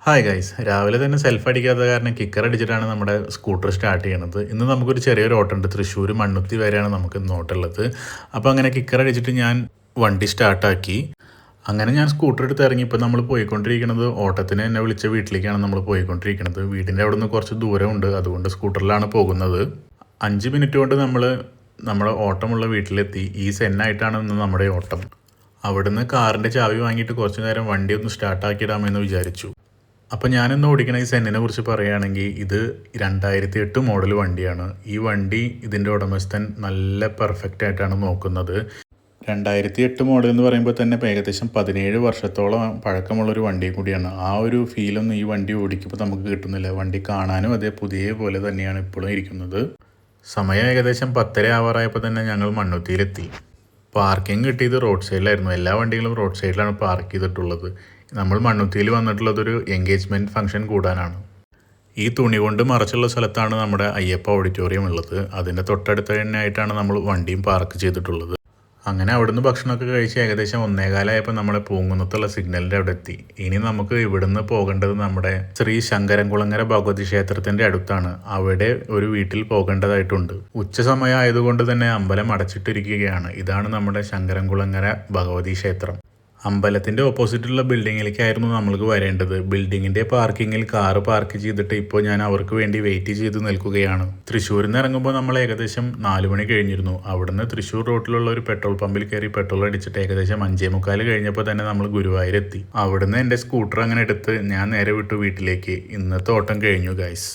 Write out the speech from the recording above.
Hi guys, രാവിലെ തന്നെ self അടിക്കാത്ത കാരണം കിക്കർ അടിച്ചിട്ടാണ് നമ്മുടെ സ്കൂട്ടർ സ്റ്റാർട്ട് ചെയ്യണത്. ഇന്ന് നമുക്കൊരു ചെറിയൊരു ഓട്ടമുണ്ട്. തൃശ്ശൂർ മണ്ണുത്തി വരെയാണ് നമുക്ക് ഇന്ന് ഓട്ടമുള്ളത്. അപ്പോൾ അങ്ങനെ കിക്കർ അടിച്ചിട്ട് ഞാൻ വണ്ടി സ്റ്റാർട്ടാക്കി. അങ്ങനെ ഞാൻ സ്കൂട്ടർ എടുത്ത് ഇറങ്ങി. ഇപ്പോൾ നമ്മൾ പോയിക്കൊണ്ടിരിക്കുന്നത് ഓട്ടത്തിന് എന്നെ വിളിച്ച വീട്ടിലേക്കാണ് നമ്മൾ പോയിക്കൊണ്ടിരിക്കുന്നത്. വീടിൻ്റെ അവിടെ നിന്ന് കുറച്ച് ദൂരമുണ്ട്, അതുകൊണ്ട് സ്കൂട്ടറിലാണ് പോകുന്നത്. 5 മിനിറ്റ് കൊണ്ട് നമ്മൾ നമ്മുടെ ഓട്ടമുള്ള വീട്ടിലെത്തി. ഈ സെന്നായിട്ടാണ് ഇന്ന് നമ്മുടെ ഓട്ടം. അവിടുന്ന് കാറിൻ്റെ ചാവി വാങ്ങിയിട്ട് കുറച്ച് നേരം വണ്ടി ഒന്ന് സ്റ്റാർട്ടാക്കിയിടാമെന്ന് വിചാരിച്ചു. അപ്പോൾ ഞാനിന്ന് ഓടിക്കണ ഈ സെന്നിനെ കുറിച്ച് പറയുകയാണെങ്കിൽ ഇത് 2008 മോഡൽ വണ്ടിയാണ്. ഈ വണ്ടി ഇതിൻ്റെ ഉടമസ്ഥൻ നല്ല പെർഫെക്റ്റ് ആയിട്ടാണ് നോക്കുന്നത്. 2008 മോഡൽ എന്ന് പറയുമ്പോൾ തന്നെ ഏകദേശം 17 വർഷത്തോളം പഴക്കമുള്ളൊരു വണ്ടി കൂടിയാണ്. ആ ഒരു ഫീലൊന്നും ഈ വണ്ടി ഓടിക്കുമ്പോൾ നമുക്ക് കിട്ടുന്നില്ല. വണ്ടി കാണാനും അതേ പുതിയ പോലെ തന്നെയാണ് ഇപ്പോഴും ഇരിക്കുന്നത്. സമയം ഏകദേശം 10:30 ആവാറായപ്പോൾ തന്നെ ഞങ്ങൾ മണ്ണുത്തിയിലെത്തി. പാർക്കിംഗ് കിട്ടിയത് റോഡ് സൈഡിലായിരുന്നു. എല്ലാ വണ്ടികളും റോഡ് സൈഡിലാണ് പാർക്ക് ചെയ്തിട്ടുള്ളത്. നമ്മൾ മണ്ണുത്തിയിൽ വന്നിട്ടുള്ളതൊരു എൻഗേജ്മെൻറ്റ് ഫംഗ്ഷൻ കൂടാനാണ്. ഈ തുണി കൊണ്ട് മറച്ചുള്ള സ്ഥലത്താണ് നമ്മുടെ അയ്യപ്പ ഓഡിറ്റോറിയം ഉള്ളത്. അതിൻ്റെ തൊട്ടടുത്ത് തന്നെ ആയിട്ടാണ് നമ്മൾ വണ്ടിയും പാർക്ക് ചെയ്തിട്ടുള്ളത്. അങ്ങനെ അവിടുന്ന് ഭക്ഷണമൊക്കെ കഴിച്ച് ഏകദേശം 1:15 നമ്മുടെ പൂങ്കുന്നത്തുള്ള സിഗ്നലിൻ്റെ അവിടെ എത്തി. ഇനി നമുക്ക് ഇവിടുന്ന് പോകേണ്ടത് നമ്മുടെ ശ്രീ ശങ്കരൻകുളങ്ങര ഭഗവതി ക്ഷേത്രത്തിൻ്റെ അടുത്താണ്. അവിടെ ഒരു വീട്ടിൽ പോകേണ്ടതായിട്ടുണ്ട്. ഉച്ച സമയം ആയതുകൊണ്ട് തന്നെ അമ്പലം അടച്ചിട്ടിരിക്കുകയാണ്. ഇതാണ് നമ്മുടെ ശങ്കരൻകുളങ്ങര ഭഗവതി ക്ഷേത്രം. അമ്പലത്തിൻ്റെ ഓപ്പോസിറ്റുള്ള ബിൽഡിങ്ങിലേക്കായിരുന്നു നമ്മൾക്ക് വരേണ്ടത്. ബിൽഡിങ്ങിൻ്റെ പാർക്കിങ്ങിൽ കാറ് പാർക്ക് ചെയ്തിട്ട് ഇപ്പോൾ ഞാൻ അവർക്ക് വേണ്ടി വെയിറ്റ് ചെയ്ത് നിൽക്കുകയാണ്. തൃശ്ശൂരിൽ നിന്ന് ഇറങ്ങുമ്പോൾ നമ്മൾ ഏകദേശം 4 മണി കഴിഞ്ഞിരുന്നു. അവിടുന്ന് തൃശ്ശൂർ റോഡിലുള്ള ഒരു പെട്രോൾ പമ്പിൽ കയറി പെട്രോൾ അടിച്ചിട്ട് ഏകദേശം 5:45 കഴിഞ്ഞപ്പോൾ തന്നെ നമ്മൾ ഗുരുവായൂരെത്തി. അവിടുന്ന് എൻ്റെ സ്കൂട്ടർ അങ്ങനെ എടുത്ത് ഞാൻ നേരെ വിട്ടു വീട്ടിലേക്ക്. ഇന്നത്തെ ഓട്ടം കഴിഞ്ഞു ഗൈസ്.